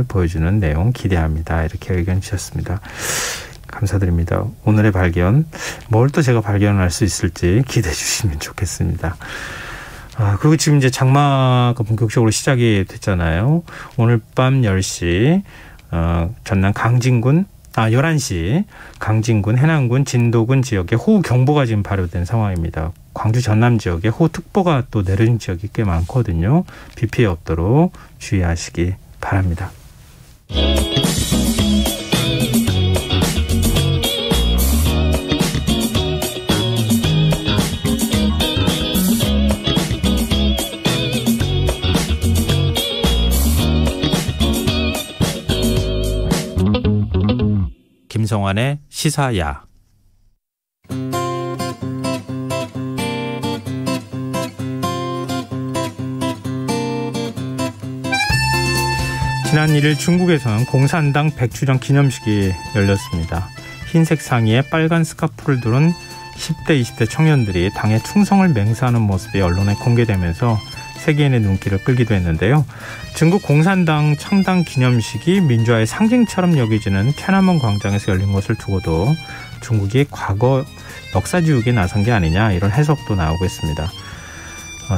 보여주는 내용 기대합니다. 이렇게 의견 주셨습니다. 감사드립니다. 오늘의 발견, 뭘 또 제가 발견할 수 있을지 기대해 주시면 좋겠습니다. 그리고 지금 이제 장마가 본격적으로 시작이 됐잖아요. 오늘 밤 10시 전남 강진군 11시 강진군, 해남군, 진도군 지역에 호우경보가 지금 발효된 상황입니다. 광주 전남 지역에 호우특보가 또 내려진 지역이 꽤 많거든요. 비 피해 없도록 주의하시기 바랍니다. 김성환의 시사야. 지난 1일 중국에서는 공산당 100주년 기념식이 열렸습니다. 흰색 상의에 빨간 스카프를 두른 10대, 20대 청년들이 당의 충성을 맹세하는 모습이 언론에 공개되면서 세계인의 눈길을 끌기도 했는데요. 중국 공산당 창당 기념식이 민주화의 상징처럼 여겨지는天安문 광장에서 열린 것을 두고도 중국이 과거 역사 지우기에 나선 게 아니냐, 이런 해석도 나오고 있습니다.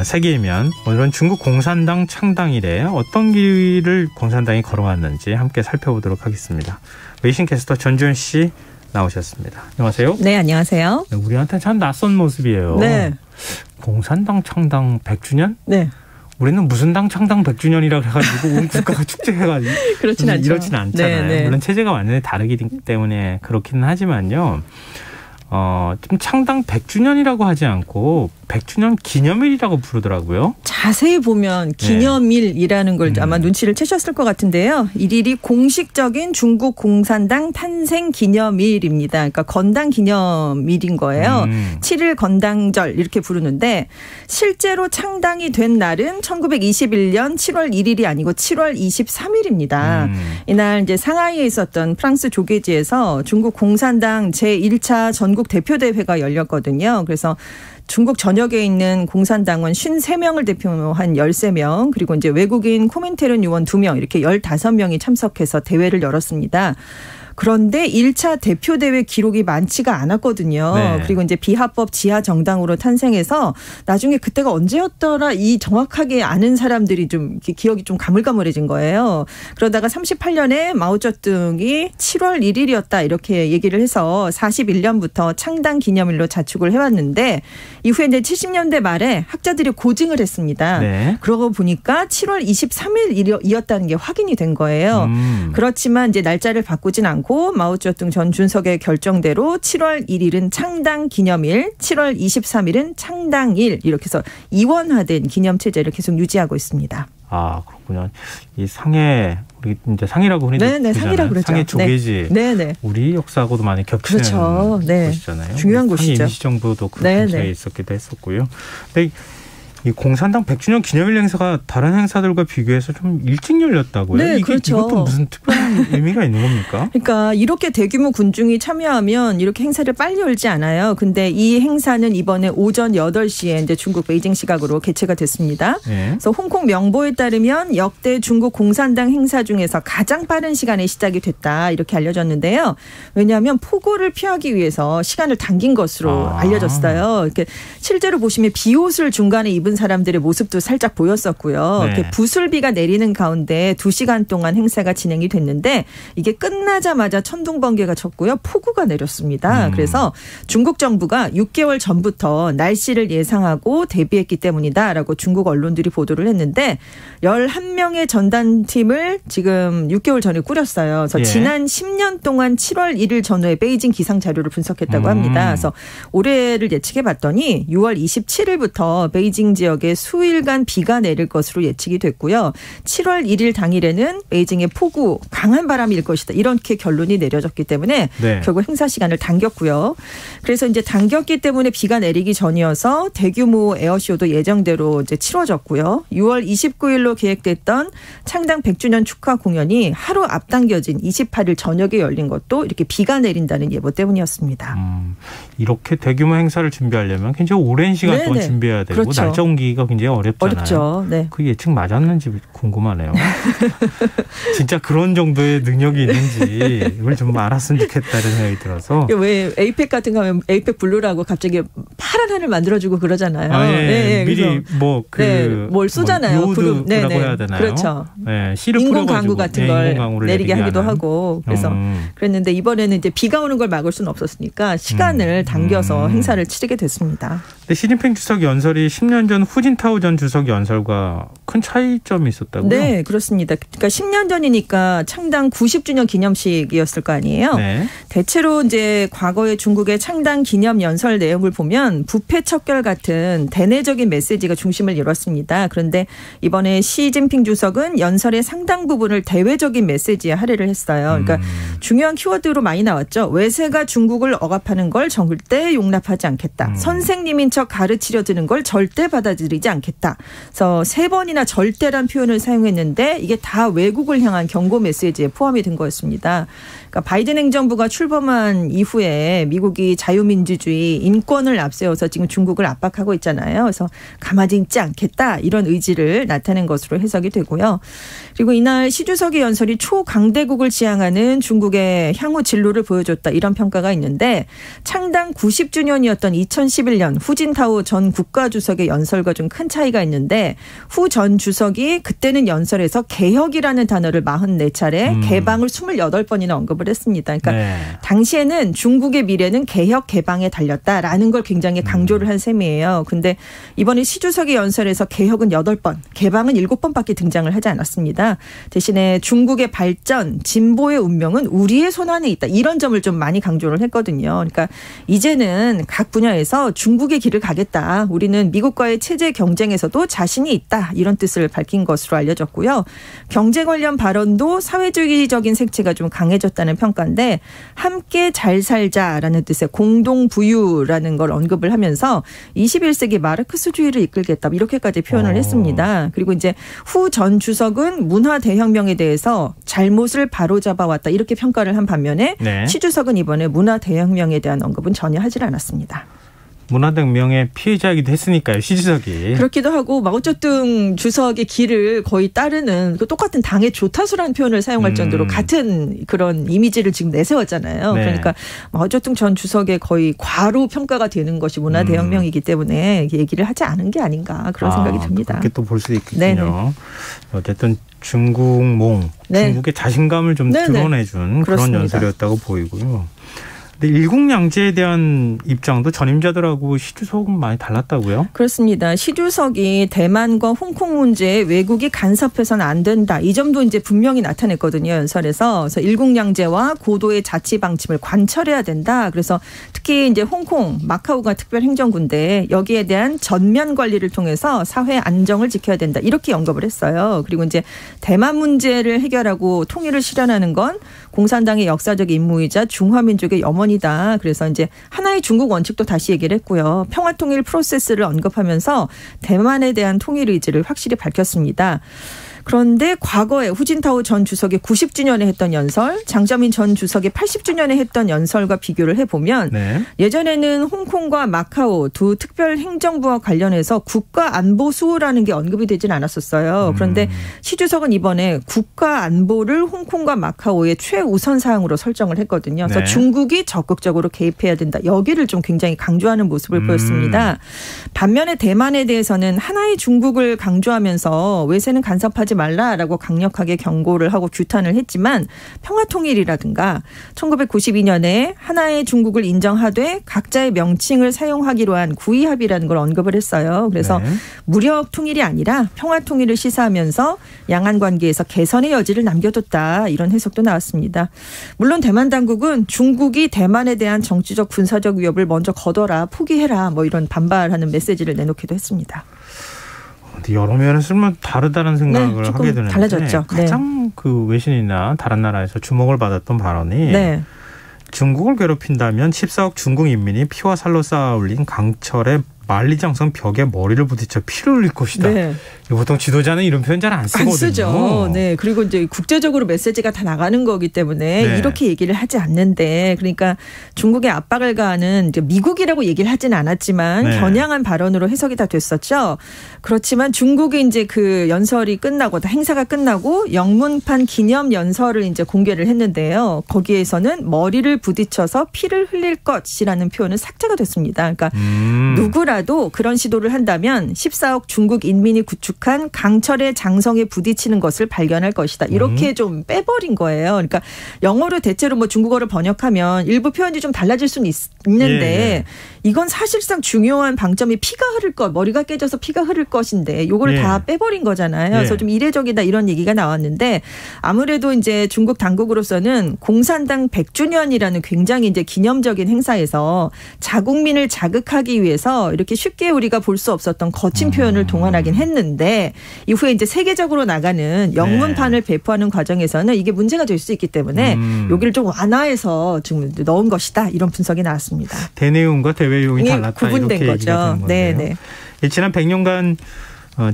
세계이면 오늘은 중국 공산당 창당 이래 어떤 길을 공산당이 걸어왔는지 함께 살펴보도록 하겠습니다. 외신 캐스터 전주현 씨 나오셨습니다. 안녕하세요. 네, 안녕하세요. 네, 우리한테 참 낯선 모습이에요. 네. 공산당 창당 100주년? 네. 우리는 무슨 당 창당 100주년이라고 해가지고 온 국가가 축제해가지고 그렇진 않죠. 이렇지는 않잖아요. 네, 네. 물론 체제가 완전히 다르기 때문에 그렇기는 하지만요. 좀 창당 100주년이라고 하지 않고 100주년 기념일이라고 부르더라고요. 자세히 보면 기념일이라는 걸 아마 눈치를 채셨을 것 같은데요. 일일이 공식적인 중국 공산당 탄생 기념일입니다. 그러니까 건당 기념일인 거예요. 7일 건당절 이렇게 부르는데 실제로 창당이 된 날은 1921년 7월 1일이 아니고 7월 23일입니다. 이날 이제 상하이에 있었던 프랑스 조계지에서 중국 공산당 제1차 전국 대표대회가 열렸거든요. 그래서 중국 전역에 있는 공산당원 53명을 대표한 13명, 그리고 이제 외국인 코민테른 요원 2명, 이렇게 15명이 참석해서 대회를 열었습니다. 그런데 1차 대표대회 기록이 많지가 않았거든요. 네. 그리고 이제 비합법 지하 정당으로 탄생해서 나중에 그때가 언제였더라 이 정확하게 아는 사람들이 좀 기억이 좀 가물가물해진 거예요. 그러다가 38년에 마오쩌둥이 7월 1일이었다 이렇게 얘기를 해서 41년부터 창당 기념일로 자축을 해왔는데 이후에 이제 70년대 말에 학자들이 고증을 했습니다. 네. 그러고 보니까 7월 23일이었다는 게 확인이 된 거예요. 그렇지만 이제 날짜를 바꾸진 않고 마오쩌둥 전 주석의 결정대로 7월 1일은 창당 기념일, 7월 23일은 창당일, 이렇게 해서 이원화된 기념 체제를 계속 유지하고 있습니다. 그렇군요. 이 상해, 우리 이제 상해라고 흔히 네, 상해라고 그러죠. 상해 조계지. 네. 우리 역사하고도 많이 겹치는 그렇죠. 네. 곳이잖아요. 중요한 곳이죠. 상해 임시정부도 그 근처에 있었기도 했었고요. 근데 이 공산당 100주년 기념일 행사가 다른 행사들과 비교해서 좀 일찍 열렸다고요? 네, 그렇죠. 이것도 무슨 특별한 의미가 있는 겁니까? 그러니까 이렇게 대규모 군중이 참여하면 이렇게 행사를 빨리 열지 않아요. 근데 이 행사는 이번에 오전 8시에 이제 중국 베이징 시각으로 개최가 됐습니다. 네. 그래서 홍콩 명보에 따르면 역대 중국 공산당 행사 중에서 가장 빠른 시간에 시작이 됐다 이렇게 알려졌는데요. 왜냐하면 폭우를 피하기 위해서 시간을 당긴 것으로 알려졌어요. 이렇게 실제로 보시면 비옷을 중간에 입은 사람들의 모습도 살짝 보였었고요. 네. 이렇게 부슬비가 내리는 가운데 2시간 동안 행사가 진행이 됐는데 이게 끝나자마자 천둥 번개가 쳤고요. 폭우가 내렸습니다. 그래서 중국 정부가 6개월 전부터 날씨를 예상하고 대비했기 때문이다라고 중국 언론들이 보도를 했는데 11명의 전단팀을 지금 6개월 전에 꾸렸어요. 그래서 지난 10년 동안 7월 1일 전후에 베이징 기상 자료를 분석했다고 합니다. 그래서 올해를 예측해 봤더니 6월 27일부터 베이징 지역에 수일간 비가 내릴 것으로 예측이 됐고요. 7월 1일 당일에는 베이징의 폭우, 강한 바람이 일 것이다. 이렇게 결론이 내려졌기 때문에 결국 행사 시간을 당겼고요. 그래서 이제 당겼기 때문에 비가 내리기 전이어서 대규모 에어쇼도 예정대로 이제 치러졌고요. 6월 29일로 계획됐던 창당 100주년 축하 공연이 하루 앞당겨진 28일 저녁에 열린 것도 이렇게 비가 내린다는 예보 때문이었습니다. 이렇게 대규모 행사를 준비하려면 굉장히 오랜 시간 동안 준비해야 되고 그렇죠. 날짜 옮기기가 굉장히 어렵잖아요. 어렵죠. 네. 그 예측 맞았는지 궁금하네요. 진짜 그런 정도의 능력이 있는지 이걸 좀 알았으면 좋겠다는 생각이 들어서. 왜 에이펙 같은 거 하면 에이펙 블루라고 갑자기 파란 하늘 만들어주고 그러잖아요. 네, 미리 뭘 쏘잖아요. 요드라고 해야 되나요? 그렇죠. 네, 인공 강우 같은 걸 내리게 하기도 하고 그래서 그랬는데 이번에는 이제 비가 오는 걸 막을 수는 없었으니까 시간을 당겨서 행사를 치르게 됐습니다. 근데 시진핑 주석 연설이 10년 전 후진타오 전 주석 연설과 큰 차이점이 있었다고요? 네, 그렇습니다. 그러니까 10년 전이니까 창당 90주년 기념식이었을 거 아니에요. 네. 대체로 이제 과거의 중국의 창당 기념 연설 내용을 보면 부패 척결 같은 대내적인 메시지가 중심을 이뤘습니다. 그런데 이번에 시진핑 주석은 연설의 상당 부분을 대외적인 메시지에 할애를 했어요. 그러니까 중요한 키워드로 많이 나왔죠. 외세가 중국을 억압하는 걸 절대 용납하지 않겠다. 선생님인 척 가르치려 드는 걸 절대 받아들이지 않겠다. 그래서 3번이나 절대란 표현을 사용했는데 이게 다 외국을 향한 경고 메시지에 포함이 된 거였습니다. 그러니까 바이든 행정부가 출범한 이후에 미국이 자유민주주의, 인권을 앞세워서 지금 중국을 압박하고 있잖아요. 그래서 가만히 있지 않겠다 이런 의지를 나타낸 것으로 해석이 되고요. 그리고 이날 시 주석의 연설이 초강대국을 지향하는 중국의 향후 진로를 보여줬다 이런 평가가 있는데 창당 90주년이었던 2011년 후진타오 전 국가주석의 연설과 좀 큰 차이가 있는데 후 전 주석이 그때는 연설에서 개혁이라는 단어를 44차례 개방을 28번이나 언급을 했습니다. 그러니까 네. 당시에는 중국의 미래는 개혁 개방에 달렸다라는 걸 굉장히 강조를 한 셈이에요. 근데 이번에 시 주석의 연설에서 개혁은 8번, 개방은 7번밖에 등장을 하지 않았습니다. 대신에 중국의 발전, 진보의 운명은 우리의 손안에 있다. 이런 점을 좀 많이 강조를 했거든요. 그러니까 이제는 각 분야에서 중국의 길을 가겠다. 우리는 미국과의 체제 경쟁에서도 자신이 있다. 이런 뜻을 밝힌 것으로 알려졌고요. 경제 관련 발언도 사회주의적인 색채가 좀 강해졌다는 평가인데 함께 잘 살자라는 뜻의 공동부유라는 걸 언급을 하면서 21세기 마르크스주의를 이끌겠다. 이렇게까지 표현을 했습니다. 그리고 이제 후 전 주석은 문화 대혁명에 대해서 잘못을 바로잡아왔다. 이렇게 평가를 한 반면에 네. 시 주석은 이번에 문화 대혁명에 대한 언급은 전혀 하질 않았습니다. 문화혁명의 피해자이기도 했으니까요. 시 주석이. 그렇기도 하고 마오쩌둥 주석의 길을 거의 따르는 똑같은 당의 조타수라는 표현을 사용할 정도로 같은 그런 이미지를 지금 내세웠잖아요. 네. 그러니까 마오쩌둥 전 주석의 거의 과로 평가가 되는 것이 문화대혁명이기 때문에 얘기를 하지 않은 게 아닌가 그런 생각이 듭니다. 그렇게 또 볼 수 있겠군요. 네네. 어쨌든 중국몽, 네. 중국의 자신감을 좀 드러내준 그런 연설이었다고 보이고요. 근데 일국양제에 대한 입장도 전임자들하고 시 주석은 많이 달랐다고요? 그렇습니다. 시 주석이 대만과 홍콩 문제에 외국이 간섭해서는 안 된다. 이 점도 이제 분명히 나타냈거든요. 연설에서. 그래서 일국양제와 고도의 자치 방침을 관철해야 된다. 그래서 특히 이제 홍콩, 마카오가 특별행정구인데 여기에 대한 전면 관리를 통해서 사회 안정을 지켜야 된다. 이렇게 언급을 했어요. 그리고 이제 대만 문제를 해결하고 통일을 실현하는 건 공산당의 역사적 임무이자 중화민족의 염원이다. 그래서 이제 하나의 중국 원칙도 다시 얘기를 했고요. 평화통일 프로세스를 언급하면서 대만에 대한 통일 의지를 확실히 밝혔습니다. 그런데 과거에 후진타오 전 주석이 90주년에 했던 연설, 장저민 전 주석이 80주년에 했던 연설과 비교를 해보면 네. 예전에는 홍콩과 마카오 두 특별행정부와 관련해서 국가안보수호라는 게 언급이 되진 않았었어요. 그런데 시 주석은 이번에 국가안보를 홍콩과 마카오의 최우선 사항으로 설정을 했거든요. 그래서 네. 중국이 적극적으로 개입해야 된다. 여기를 좀 굉장히 강조하는 모습을 보였습니다. 반면에 대만에 대해서는 하나의 중국을 강조하면서 외세는 간섭하지 말라라고 강력하게 경고를 하고 규탄을 했지만 평화통일이라든가 1992년에 하나의 중국을 인정하되 각자의 명칭을 사용하기로 한 구의합의라는 걸 언급을 했어요. 그래서 네. 무력 통일이 아니라 평화통일을 시사하면서 양안 관계에서 개선의 여지를 남겨뒀다. 이런 해석도 나왔습니다. 물론 대만 당국은 중국이 대만에 대한 정치적 군사적 위협을 먼저 거둬라. 포기해라. 뭐 이런 반발하는 메시지를 내놓기도 했습니다. 여러 면에서 다르다는 생각을 네, 하게 되는데 달라졌죠. 가장 네. 그 외신이나 다른 나라에서 주목을 받았던 발언이 네. 중국을 괴롭힌다면 14억 중국 인민이 피와 살로 쌓아 올린 강철의 만리장성 벽에 머리를 부딪혀 피를 흘릴 것이다. 네. 보통 지도자는 이런 표현 잘 안 쓰거든요. 안 쓰죠. 네. 그리고 이제 국제적으로 메시지가 다 나가는 거기 때문에 네. 이렇게 얘기를 하지 않는데, 그러니까 중국에 압박을 가하는, 이제 미국이라고 얘기를 하지는 않았지만 네. 겨냥한 발언으로 해석이 다 됐었죠. 그렇지만 중국이 이제 그 연설이 끝나고, 행사가 끝나고 영문판 기념 연설을 이제 공개를 했는데요. 거기에서는 머리를 부딪혀서 피를 흘릴 것이라는 표현은 삭제가 됐습니다. 그러니까 누구라도 그런 시도를 한다면 14억 중국 인민이 구축한 강철의 장성에 부딪히는 것을 발견할 것이다. 이렇게 좀 빼버린 거예요. 그러니까 영어로 대체로 뭐 중국어를 번역하면 일부 표현이 좀 달라질 수는 있는데 이건 사실상 중요한 방점이 피가 흐를 것, 머리가 깨져서 피가 흐를 것인데 이거를 다 빼버린 거잖아요. 그래서 좀 이례적이다 이런 얘기가 나왔는데, 아무래도 이제 중국 당국으로서는 공산당 100주년이라는 굉장히 이제 기념적인 행사에서 자국민을 자극하기 위해서 이렇게 쉽게 우리가 볼 수 없었던 거친 표현을 동원하긴 했는데, 이후에 이제 세계적으로 나가는 영문판을 배포하는 과정에서는 이게 문제가 될 수 있기 때문에 여기를 좀 완화해서 좀 넣은 것이다, 이런 분석이 나왔습니다. 대내용과 대외용이 달랐다, 구분된 이렇게 거죠. 얘기가 되는 건데요. 네네. 지난 100년간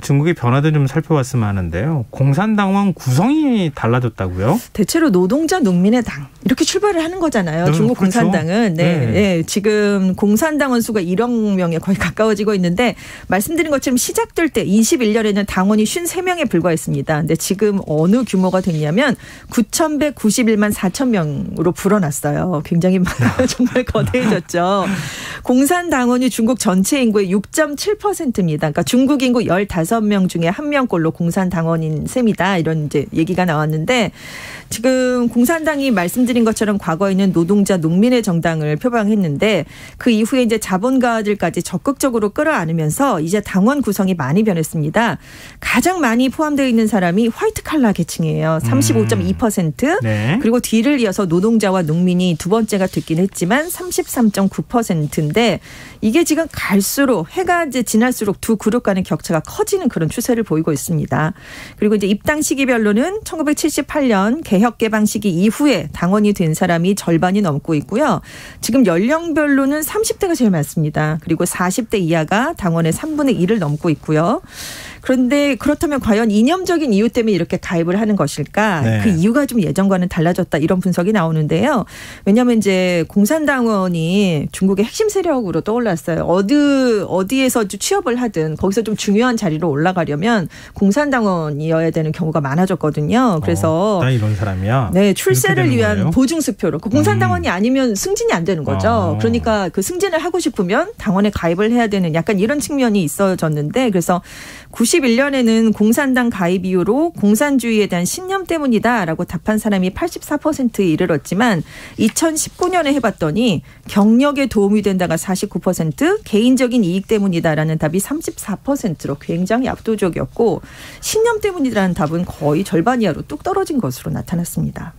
중국의 변화도 좀 살펴봤으면 하는데요. 공산당원 구성이 달라졌다고요? 대체로 노동자 농민의 당 이렇게 출발을 하는 거잖아요. 중국 그렇죠. 공산당은. 네. 지금 공산당원 수가 1억 명에 거의 가까워지고 있는데, 말씀드린 것처럼 시작될 때 21년에는 당원이 53명에 불과했습니다. 근데 지금 어느 규모가 됐냐면 9,191만 4천 명으로 불어났어요. 굉장히 정말 거대해졌죠. 공산당원이 중국 전체 인구의 6.7%입니다. 그러니까 중국 인구 15명 중에 1명꼴로 공산당원인 셈이다, 이런 이제 얘기가 나왔는데, 지금 공산당이 말씀드린 것처럼 과거에는 노동자 농민의 정당을 표방했는데 그 이후에 이제 자본가들까지 적극적으로 끌어안으면서 이제 당원 구성이 많이 변했습니다. 가장 많이 포함되어 있는 사람이 화이트 칼라 계층이에요. 35.2%. 네. 그리고 뒤를 이어서 노동자와 농민이 두 번째가 됐긴 했지만 33.9%인데, 이게 지금 갈수록 해가 이제 지날수록 두 그룹 간의 격차가 커지는 그런 추세를 보이고 있습니다. 그리고 이제 입당 시기별로는 1978년 개혁 개방 시기 이후에 당원이 된 사람이 절반이 넘고 있고요. 지금 연령별로는 30대가 제일 많습니다. 그리고 40대 이하가 당원의 3분의 1을 넘고 있고요. 그런데 그렇다면 과연 이념적인 이유 때문에 이렇게 가입을 하는 것일까? 네. 그 이유가 좀 예전과는 달라졌다, 이런 분석이 나오는데요. 왜냐하면 이제 공산당원이 중국의 핵심 세력으로 떠올랐어요. 어디에서 취업을 하든 거기서 좀 중요한 자리로 올라가려면 공산당원이어야 되는 경우가 많아졌거든요. 그래서 나 이런 사람이야. 네, 출세를 위한 거예요? 보증수표로. 공산당원이 아니면 승진이 안 되는 거죠. 그러니까 그 승진을 하고 싶으면 당원에 가입을 해야 되는 약간 이런 측면이 있어졌는데, 그래서 91년에는 공산당 가입 이후로 공산주의에 대한 신념 때문이다라고 답한 사람이 84%에 이르렀지만 2019년에 해봤더니 경력에 도움이 된다가 49%, 개인적인 이익 때문이다라는 답이 34%로 굉장히 압도적이었고, 신념 때문이라는 답은 거의 절반 이하로 뚝 떨어진 것으로 나타났습니다.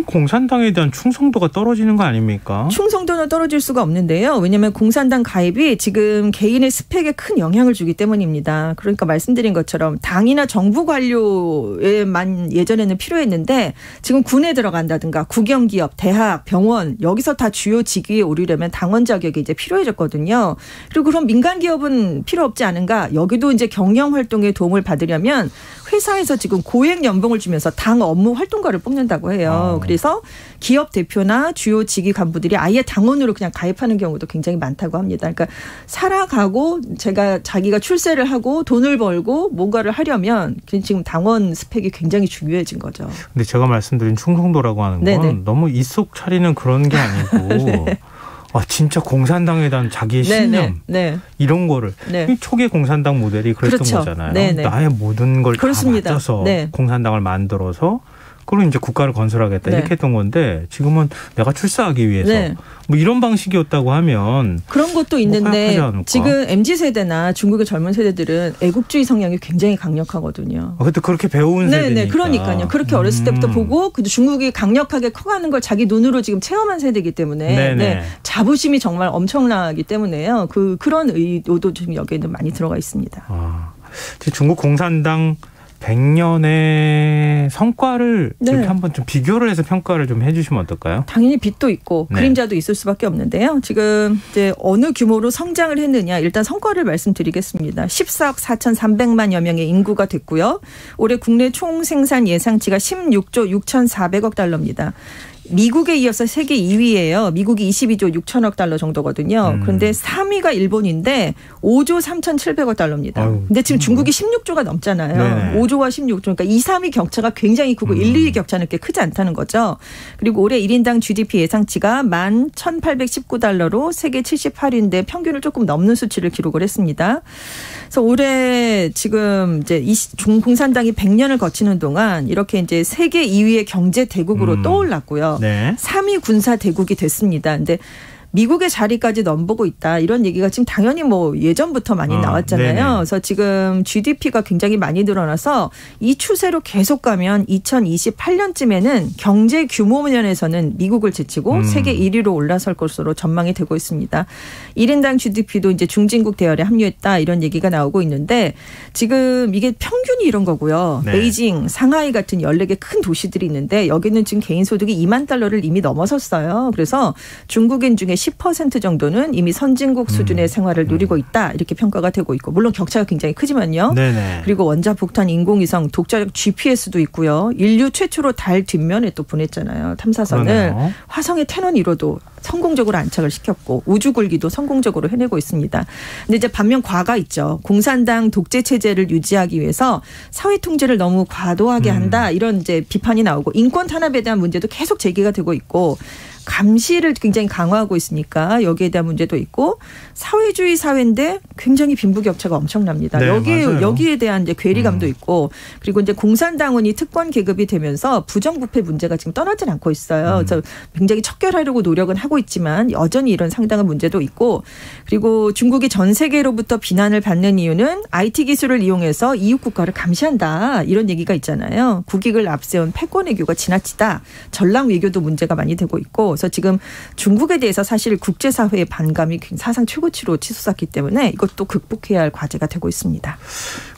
공산당에 대한 충성도가 떨어지는 거 아닙니까? 충성도는 떨어질 수가 없는데요. 왜냐하면 공산당 가입이 지금 개인의 스펙에 큰 영향을 주기 때문입니다. 그러니까 말씀드린 것처럼 당이나 정부 관료에만 예전에는 필요했는데, 지금 군에 들어간다든가 국영기업, 대학, 병원, 여기서 다 주요 직위에 오르려면 당원 자격이 이제 필요해졌거든요. 그리고 그럼 민간 기업은 필요 없지 않은가? 여기도 이제 경영 활동에 도움을 받으려면 회사에서 지금 고액 연봉을 주면서 당 업무 활동가를 뽑는다고 해요. 그래서 기업 대표나 주요 직위 간부들이 아예 당원으로 그냥 가입하는 경우도 굉장히 많다고 합니다. 그러니까 살아가고 자기가 출세를 하고 돈을 벌고 뭔가를 하려면 지금 당원 스펙이 굉장히 중요해진 거죠. 근데 제가 말씀드린 충성도라고 하는 건 네네. 너무 입속 차리는 그런 게 아니고 진짜 공산당에 대한 자기의 신념 이런 거를 초기 공산당 모델이 그랬던 거잖아요. 나의 모든 걸 다 맞춰서 공산당을 만들어서 그리고 이제 국가를 건설하겠다 이렇게 했던 건데, 지금은 내가 출세하기 위해서 뭐 이런 방식이었다고 하면 그런 것도 있는데, 지금 MZ세대나 중국의 젊은 세대들은 애국주의 성향이 굉장히 강력하거든요. 그때 그렇게 배운 세대니까. 그러니까요. 그렇게 어렸을 때부터 보고 중국이 강력하게 커가는 걸 자기 눈으로 지금 체험한 세대이기 때문에 자부심이 정말 엄청나기 때문에요. 그런 의도도 지금 여기에는 많이 들어가 있습니다. 중국 공산당 100년의 성과를 네. 이렇게 한번 좀 비교를 해서 평가를 좀 해주시면 어떨까요? 당연히 빛도 있고 네. 그림자도 있을 수밖에 없는데요. 지금 이제 어느 규모로 성장을 했느냐 일단 성과를 말씀드리겠습니다. 14억 4,300만여 명의 인구가 됐고요. 올해 국내 총 생산 예상치가 16조 6,400억 달러입니다. 미국에 이어서 세계 2위예요. 미국이 22조 6천억 달러 정도거든요. 그런데 3위가 일본인데 5조 3,700억 달러입니다. 아유. 근데 지금 중국이 16조가 넘잖아요. 네네. 5조와 16조. 그러니까 2, 3위 격차가 굉장히 크고 1, 2위 격차는 꽤 크지 않다는 거죠. 그리고 올해 1인당 GDP 예상치가 11,819달러로 세계 78위인데 평균을 조금 넘는 수치를 기록을 했습니다. 그래서 올해 지금 이제 공산당이 100년을 거치는 동안 이렇게 이제 세계 2위의 경제 대국으로 떠올랐고요. 네. 3위 군사 대국이 됐습니다. 근데 미국의 자리까지 넘보고 있다. 이런 얘기가 지금 당연히 뭐 예전부터 많이 나왔잖아요. 네네. 그래서 지금 GDP가 굉장히 많이 늘어나서 이 추세로 계속 가면 2028년쯤에는 경제 규모 면에서는 미국을 제치고 세계 1위로 올라설 것으로 전망이 되고 있습니다. 1인당 GDP도 이제 중진국 대열에 합류했다. 이런 얘기가 나오고 있는데 지금 이게 평균이 이런 거고요. 네. 베이징, 상하이 같은 14개 큰 도시들이 있는데 여기는 지금 개인 소득이 2만 달러를 이미 넘어섰어요. 그래서 중국인 중에 10% 정도는 이미 선진국 수준의 생활을 누리고 있다. 이렇게 평가가 되고 있고 물론 격차가 굉장히 크지만요. 네네. 그리고 원자폭탄, 인공위성, 독자적 GPS도 있고요. 인류 최초로 달 뒷면에 또 보냈잖아요. 탐사선을. 그러네요. 화성의 태넌 1호도 성공적으로 안착을 시켰고 우주굴기도 성공적으로 해내고 있습니다. 근데 이제 반면 과가 있죠. 공산당 독재 체제를 유지하기 위해서 사회 통제를 너무 과도하게 한다. 이런 이제 비판이 나오고 인권 탄압에 대한 문제도 계속 제기가 되고 있고 감시를 굉장히 강화하고 있으니까 여기에 대한 문제도 있고 사회주의 사회인데 굉장히 빈부격차가 엄청납니다. 네, 여기에 대한 이제 괴리감도 있고 그리고 이제 공산당원이 특권 계급이 되면서 부정부패 문제가 지금 떠나질 않고 있어요. 그래서 굉장히 척결하려고 노력은 하고 있지만 여전히 이런 상당한 문제도 있고 그리고 중국이 전 세계로부터 비난을 받는 이유는 IT 기술을 이용해서 이웃 국가를 감시한다. 이런 얘기가 있잖아요. 국익을 앞세운 패권 외교가 지나치다. 전랑 외교도 문제가 많이 되고 있고 그래서 지금 중국에 대해서 사실 국제사회의 반감이 사상 최고치로 치솟았기 때문에 이것도 극복해야 할 과제가 되고 있습니다.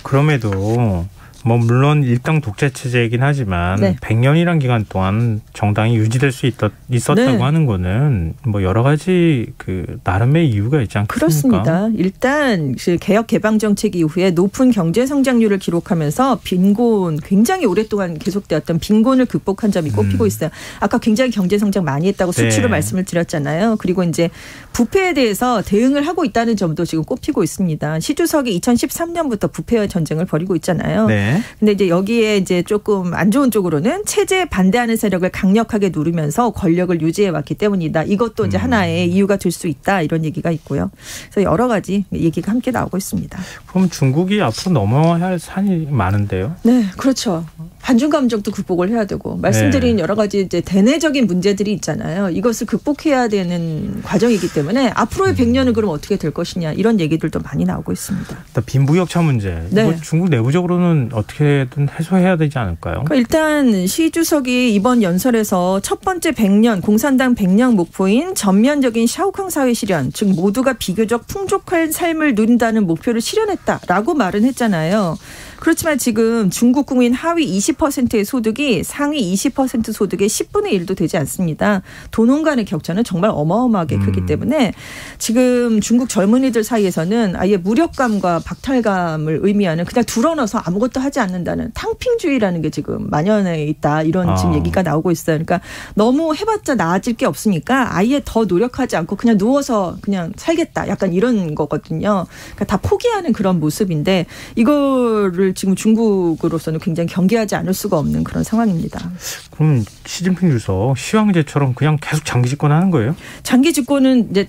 그럼에도 뭐 물론 일당 독재 체제이긴 하지만 네. 100년이란 기간 동안 정당이 유지될 수 있었다고 네. 하는 거는 뭐 여러 가지 그 나름의 이유가 있지 않겠습니까? 그렇습니다. 일단 개혁 개방 정책 이후에 높은 경제 성장률을 기록하면서 빈곤 굉장히 오랫동안 계속되었던 빈곤을 극복한 점이 꼽히고 있어요. 아까 굉장히 경제 성장 많이 했다고 수치로 네. 말씀을 드렸잖아요. 그리고 이제 부패에 대해서 대응을 하고 있다는 점도 지금 꼽히고 있습니다. 시 주석이 2013년부터 부패와 전쟁을 벌이고 있잖아요. 네. 근데 이제 여기에 이제 조금 안 좋은 쪽으로는 체제에 반대하는 세력을 강력하게 누르면서 권력을 유지해 왔기 때문이다. 이것도 이제 하나의 이유가 될 수 있다. 이런 얘기가 있고요. 그래서 여러 가지 얘기가 함께 나오고 있습니다. 그럼 중국이 앞으로 넘어야 할 산이 많은데요? 네, 그렇죠. 반중 감정도 극복을 해야 되고 말씀드린 네. 여러 가지 이제 대내적인 문제들이 있잖아요. 이것을 극복해야 되는 과정이기 때문에 앞으로의 100년은 그럼 어떻게 될 것이냐 이런 얘기들도 많이 나오고 있습니다. 일단 빈부격차 문제. 네. 뭐 중국 내부적으로는 어떻게든 해소해야 되지 않을까요? 그러니까 일단 시 주석이 이번 연설에서 첫 번째 100년 공산당 100년 목표인 전면적인 샤오캉 사회 실현, 즉 모두가 비교적 풍족한 삶을 누린다는 목표를 실현했다라고 말은 했잖아요. 그렇지만 지금 중국 국민 하위 20%의 소득이 상위 20% 소득의 10분의 1도 되지 않습니다. 도농 간의 격차는 정말 어마어마하게 크기 때문에 지금 중국 젊은이들 사이에서는 아예 무력감과 박탈감을 의미하는 그냥 둘러넣어서 아무것도 하지 않는다는 탕핑주의라는 게 지금 만연해 있다. 이런 지금 얘기가 나오고 있어요. 그러니까 너무 해봤자 나아질 게 없으니까 아예 더 노력하지 않고 그냥 누워서 그냥 살겠다. 약간 이런 거거든요. 그러니까 다 포기하는 그런 모습인데 이거를 지금 중국으로서는 굉장히 경계하지 않을 수가 없는 그런 상황입니다. 그럼 시진핑 주석 시황제처럼 그냥 계속 장기 집권하는 거예요? 장기 집권은 이제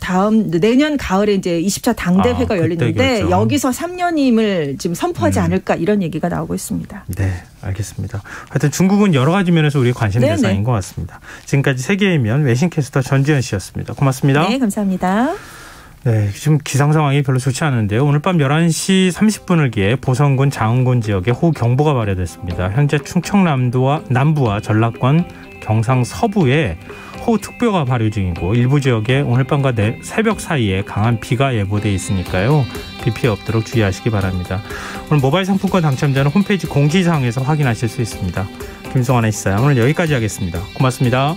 내년 가을에 이제 20차 당대회가 열리는데 여기서 3년임을 지금 선포하지 않을까 이런 얘기가 나오고 있습니다. 네, 알겠습니다. 하여튼 중국은 여러 가지 면에서 우리 관심 대상인 것 같습니다. 지금까지 세계의 면 외신캐스터 전지현 씨였습니다. 고맙습니다. 네, 감사합니다. 네, 지금 기상 상황이 별로 좋지 않은데요. 오늘 밤 11시 30분을 기해 보성군, 장흥군 지역에 호우경보가 발효됐습니다. 현재 충청남도와 남부와 전라권, 경상 서부에 호우특보가 발효 중이고 일부 지역에 오늘 밤과 새벽 사이에 강한 비가 예보돼 있으니까요. 비 피해 없도록 주의하시기 바랍니다. 오늘 모바일 상품권 당첨자는 홈페이지 공지사항에서 확인하실 수 있습니다. 김성환의 시사야 오늘 여기까지 하겠습니다. 고맙습니다.